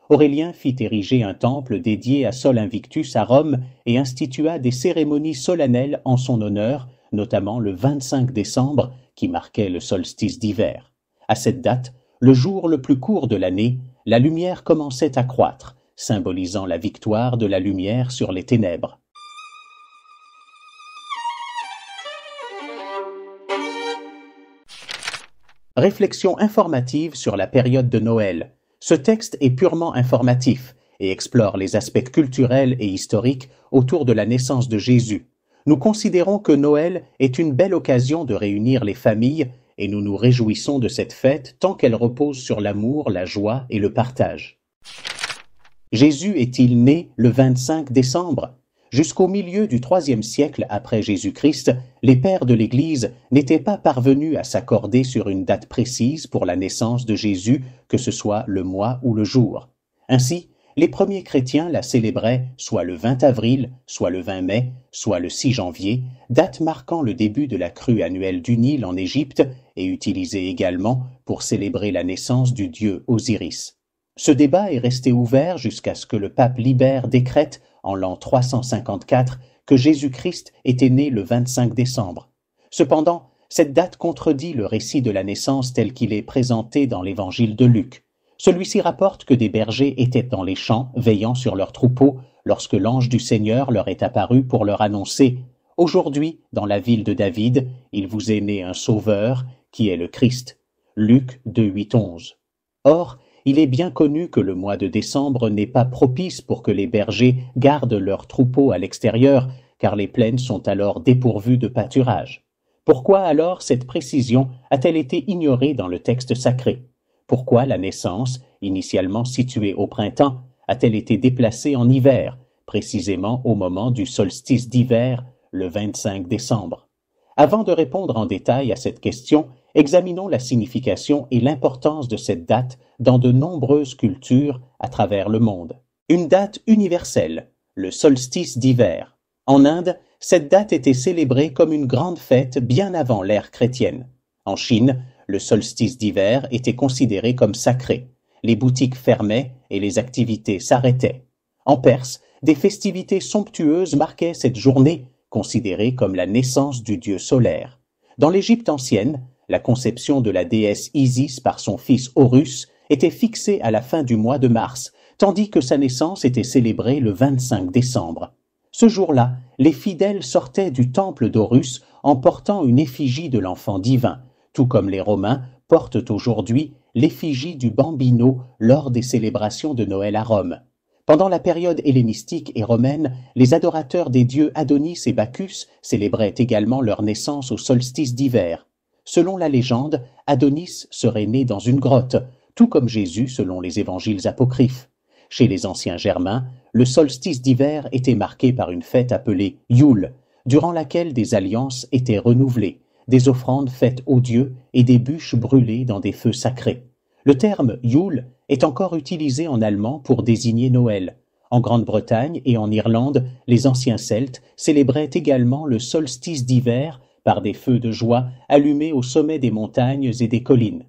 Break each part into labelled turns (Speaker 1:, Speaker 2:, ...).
Speaker 1: Aurélien fit ériger un temple dédié à Sol Invictus à Rome et institua des cérémonies solennelles en son honneur, notamment le 25 décembre, qui marquait le solstice d'hiver. À cette date, le jour le plus court de l'année, la lumière commençait à croître, symbolisant la victoire de la lumière sur les ténèbres. Réflexion informative sur la période de Noël. Ce texte est purement informatif et explore les aspects culturels et historiques autour de la naissance de Jésus. Nous considérons que Noël est une belle occasion de réunir les familles et nous nous réjouissons de cette fête tant qu'elle repose sur l'amour, la joie et le partage. Jésus est-il né le 25 décembre ? Jusqu'au milieu du IIIe siècle après Jésus-Christ, les pères de l'Église n'étaient pas parvenus à s'accorder sur une date précise pour la naissance de Jésus, que ce soit le mois ou le jour. Ainsi, les premiers chrétiens la célébraient soit le 20 avril, soit le 20 mai, soit le 6 janvier, date marquant le début de la crue annuelle du Nil en Égypte et utilisée également pour célébrer la naissance du dieu Osiris. Ce débat est resté ouvert jusqu'à ce que le pape Libère décrète en l'an 354 que Jésus-Christ était né le 25 décembre. Cependant, cette date contredit le récit de la naissance tel qu'il est présenté dans l'évangile de Luc. Celui-ci rapporte que des bergers étaient dans les champs, veillant sur leurs troupeaux, lorsque l'ange du Seigneur leur est apparu pour leur annoncer « Aujourd'hui, dans la ville de David, il vous est né un sauveur, qui est le Christ. » Luc 2, 8, 11. Or, il est bien connu que le mois de décembre n'est pas propice pour que les bergers gardent leurs troupeaux à l'extérieur, car les plaines sont alors dépourvues de pâturage. Pourquoi alors cette précision a-t-elle été ignorée dans le texte sacré ? Pourquoi la naissance, initialement située au printemps, a-t-elle été déplacée en hiver, précisément au moment du solstice d'hiver, le 25 décembre ? Avant de répondre en détail à cette question, examinons la signification et l'importance de cette date dans de nombreuses cultures à travers le monde. Une date universelle, le solstice d'hiver. En Inde, cette date était célébrée comme une grande fête bien avant l'ère chrétienne. En Chine, le solstice d'hiver était considéré comme sacré. Les boutiques fermaient et les activités s'arrêtaient. En Perse, des festivités somptueuses marquaient cette journée, considérée comme la naissance du dieu solaire. Dans l'Égypte ancienne, la conception de la déesse Isis par son fils Horus était fixée à la fin du mois de mars, tandis que sa naissance était célébrée le 25 décembre. Ce jour-là, les fidèles sortaient du temple d'Horus en portant une effigie de l'enfant divin, tout comme les Romains portent aujourd'hui l'effigie du Bambino lors des célébrations de Noël à Rome. Pendant la période hellénistique et romaine, les adorateurs des dieux Adonis et Bacchus célébraient également leur naissance au solstice d'hiver. Selon la légende, Adonis serait né dans une grotte, tout comme Jésus selon les évangiles apocryphes. Chez les anciens Germains, le solstice d'hiver était marqué par une fête appelée Yule, durant laquelle des alliances étaient renouvelées, des offrandes faites aux dieux et des bûches brûlées dans des feux sacrés. Le terme Yule est encore utilisé en allemand pour désigner Noël. En Grande-Bretagne et en Irlande, les anciens Celtes célébraient également le solstice d'hiver par des feux de joie allumés au sommet des montagnes et des collines.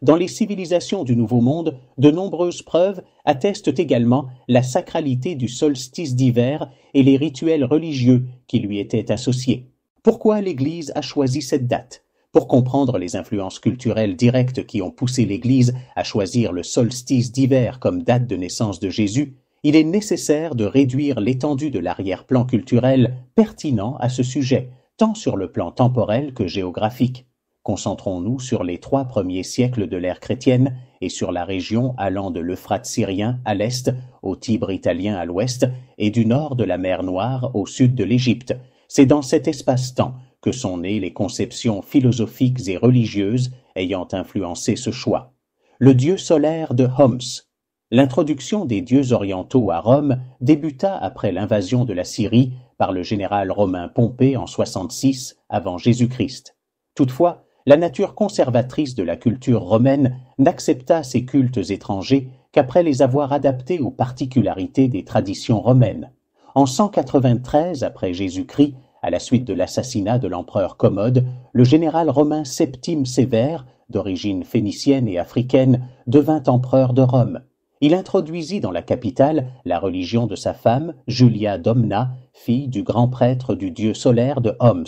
Speaker 1: Dans les civilisations du Nouveau Monde, de nombreuses preuves attestent également la sacralité du solstice d'hiver et les rituels religieux qui lui étaient associés. Pourquoi l'Église a choisi cette date ? Pour comprendre les influences culturelles directes qui ont poussé l'Église à choisir le solstice d'hiver comme date de naissance de Jésus, il est nécessaire de réduire l'étendue de l'arrière-plan culturel pertinent à ce sujet, tant sur le plan temporel que géographique. Concentrons-nous sur les 3 premiers siècles de l'ère chrétienne et sur la région allant de l'Euphrate syrien à l'est, au Tibre italien à l'ouest et du nord de la mer Noire au sud de l'Égypte. C'est dans cet espace-temps que sont nées les conceptions philosophiques et religieuses ayant influencé ce choix. Le dieu solaire de Homs. L'introduction des dieux orientaux à Rome débuta après l'invasion de la Syrie par le général romain Pompée en 66 avant Jésus-Christ. Toutefois, la nature conservatrice de la culture romaine n'accepta ces cultes étrangers qu'après les avoir adaptés aux particularités des traditions romaines. En 193 après Jésus-Christ, à la suite de l'assassinat de l'empereur Commode, le général romain Septime Sévère, d'origine phénicienne et africaine, devint empereur de Rome. Il introduisit dans la capitale la religion de sa femme, Julia Domna, fille du grand prêtre du dieu solaire de Homs.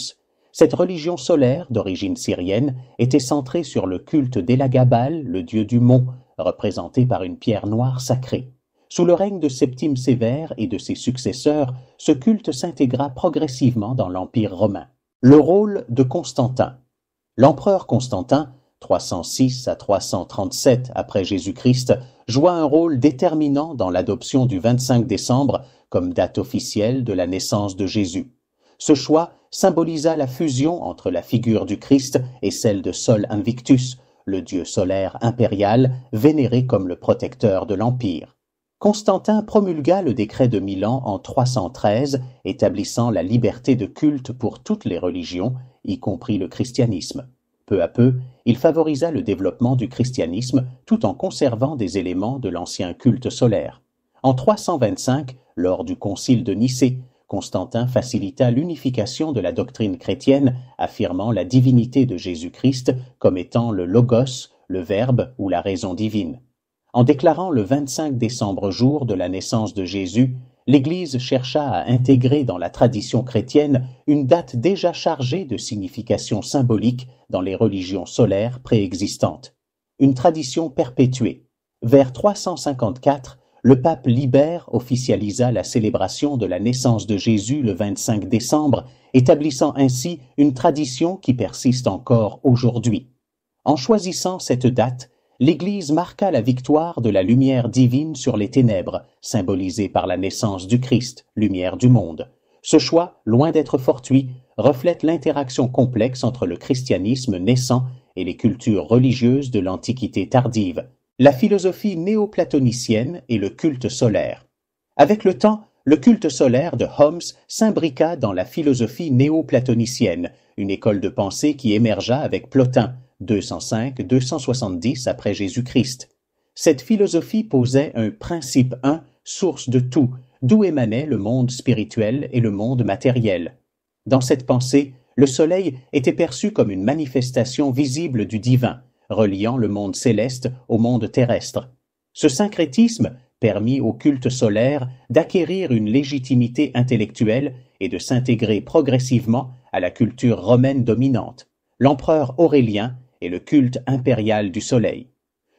Speaker 1: Cette religion solaire, d'origine syrienne, était centrée sur le culte d'Elagabal, le dieu du mont, représenté par une pierre noire sacrée. Sous le règne de Septime Sévère et de ses successeurs, ce culte s'intégra progressivement dans l'Empire romain. Le rôle de Constantin. L'empereur Constantin, 306 à 337 après Jésus-Christ, joua un rôle déterminant dans l'adoption du 25 décembre comme date officielle de la naissance de Jésus. Ce choix symbolisa la fusion entre la figure du Christ et celle de Sol Invictus, le dieu solaire impérial vénéré comme le protecteur de l'Empire. Constantin promulgua le décret de Milan en 313, établissant la liberté de culte pour toutes les religions, y compris le christianisme. Peu à peu, il favorisa le développement du christianisme tout en conservant des éléments de l'ancien culte solaire. En 325, lors du concile de Nicée, Constantin facilita l'unification de la doctrine chrétienne, affirmant la divinité de Jésus-Christ comme étant le Logos, le Verbe ou la raison divine. En déclarant le 25 décembre jour de la naissance de Jésus, l'Église chercha à intégrer dans la tradition chrétienne une date déjà chargée de signification symbolique dans les religions solaires préexistantes. Une tradition perpétuée. Vers 354, le pape Libère officialisa la célébration de la naissance de Jésus le 25 décembre, établissant ainsi une tradition qui persiste encore aujourd'hui. En choisissant cette date, l'Église marqua la victoire de la lumière divine sur les ténèbres, symbolisée par la naissance du Christ, lumière du monde. Ce choix, loin d'être fortuit, reflète l'interaction complexe entre le christianisme naissant et les cultures religieuses de l'Antiquité tardive, la philosophie néoplatonicienne et le culte solaire. Avec le temps, le culte solaire de Homs s'imbriqua dans la philosophie néoplatonicienne, une école de pensée qui émergea avec Plotin, 205-270 après Jésus-Christ. Cette philosophie posait un principe un, source de tout, d'où émanaient le monde spirituel et le monde matériel. Dans cette pensée, le soleil était perçu comme une manifestation visible du divin, reliant le monde céleste au monde terrestre. Ce syncrétisme permit au culte solaire d'acquérir une légitimité intellectuelle et de s'intégrer progressivement à la culture romaine dominante, l'empereur Aurélien et le culte impérial du soleil.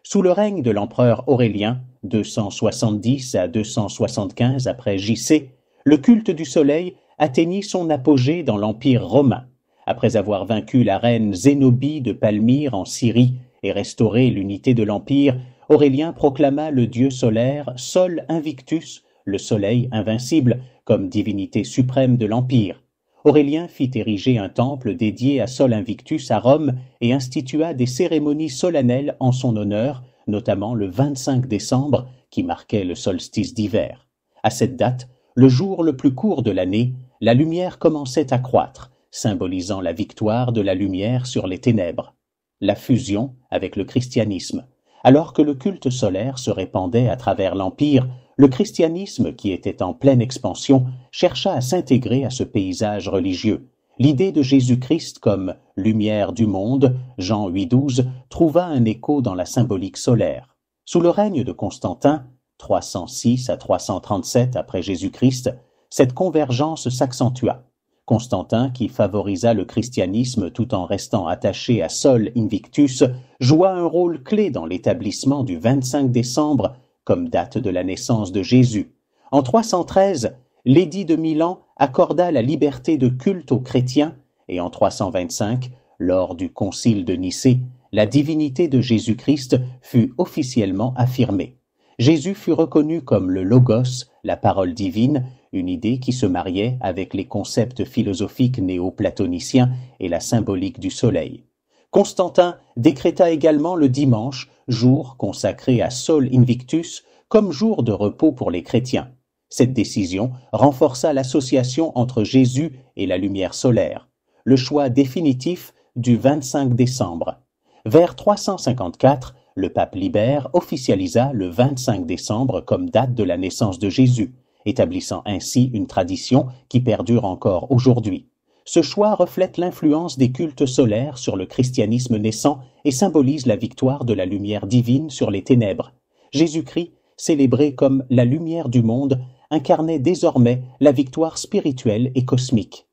Speaker 1: Sous le règne de l'empereur Aurélien, 270 à 275 après J.C., le culte du soleil atteignit son apogée dans l'Empire romain. Après avoir vaincu la reine Zénobie de Palmyre en Syrie et restauré l'unité de l'Empire, Aurélien proclama le dieu solaire Sol Invictus, le soleil invincible, comme divinité suprême de l'Empire. Aurélien fit ériger un temple dédié à Sol Invictus à Rome et institua des cérémonies solennelles en son honneur, notamment le 25 décembre, qui marquait le solstice d'hiver. À cette date, le jour le plus court de l'année, la lumière commençait à croître, symbolisant la victoire de la lumière sur les ténèbres. La fusion avec le christianisme. Alors que le culte solaire se répandait à travers l'Empire, le christianisme, qui était en pleine expansion, chercha à s'intégrer à ce paysage religieux. L'idée de Jésus-Christ comme « lumière du monde », Jean 8,12, trouva un écho dans la symbolique solaire. Sous le règne de Constantin, 306 à 337 après Jésus-Christ, cette convergence s'accentua. Constantin, qui favorisa le christianisme tout en restant attaché à Sol Invictus, joua un rôle clé dans l'établissement du 25 décembre comme date de la naissance de Jésus. En 313, l'édit de Milan accorda la liberté de culte aux chrétiens et en 325, lors du concile de Nicée, la divinité de Jésus-Christ fut officiellement affirmée. Jésus fut reconnu comme le Logos, la parole divine, une idée qui se mariait avec les concepts philosophiques néo-platoniciens et la symbolique du soleil. Constantin décréta également le dimanche, jour consacré à Sol Invictus, comme jour de repos pour les chrétiens. Cette décision renforça l'association entre Jésus et la lumière solaire, le choix définitif du 25 décembre. Vers 354, le pape Libère officialisa le 25 décembre comme date de la naissance de Jésus, établissant ainsi une tradition qui perdure encore aujourd'hui. Ce choix reflète l'influence des cultes solaires sur le christianisme naissant et symbolise la victoire de la lumière divine sur les ténèbres. Jésus-Christ célébré comme la lumière du monde, incarnait désormais la victoire spirituelle et cosmique.